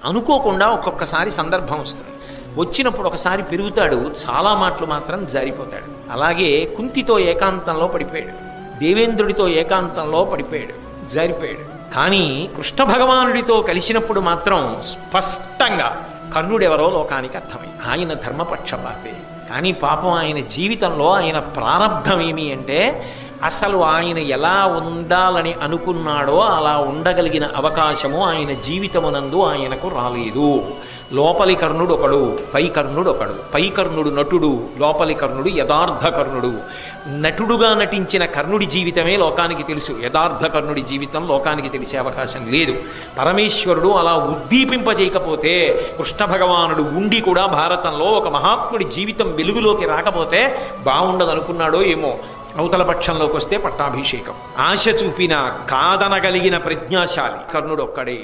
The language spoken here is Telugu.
అనుకోకుండా ఒక్కొక్కసారి సందర్భం వస్తుంది. వచ్చినప్పుడు ఒకసారి పెరుగుతాడు, చాలా మాటలు మాత్రం జారిపోతాడు. అలాగే కుంతితో ఏకాంతంలో పడిపోయాడు, దేవేంద్రుడితో ఏకాంతంలో పడిపోయాడు, జారిపోయాడు. కానీ కృష్ణ భగవానుడితో కలిసినప్పుడు మాత్రం స్పష్టంగా కర్ణుడెవరో లోకానికి అర్థమైంది. ఆయన ధర్మపక్షపాతే. కానీ పాపం ఆయన జీవితంలో ఆయన ప్రారంధం ఏమి అంటే, అసలు ఆయన ఎలా ఉండాలని అనుకున్నాడో అలా ఉండగలిగిన అవకాశము ఆయన జీవితమునందు ఆయనకు రాలేదు. లోపలి కర్ణుడు ఒకడు, పై కర్ణుడు ఒకడు. పై కర్ణుడు నటుడు, లోపలి కర్ణుడు యథార్థ కర్ణుడు. నటుడుగా నటించిన కర్ణుడి జీవితమే లోకానికి తెలుసు, యథార్థ కర్ణుడి జీవితం లోకానికి తెలిసే అవకాశం లేదు. పరమేశ్వరుడు అలా ఉద్దీపింపజేయకపోతే, కృష్ణ భగవానుడు ఉండి కూడా భారతంలో ఒక మహాత్ముడి జీవితం వెలుగులోకి రాకపోతే బాగుండదనుకున్నాడో ఏమో. అవతల పక్షంలోకి వస్తే పట్టాభిషేకం. ఆశ చూపిన కాదనగలిగిన ప్రజ్ఞాశాలి కర్ణుడు ఒక్కడే.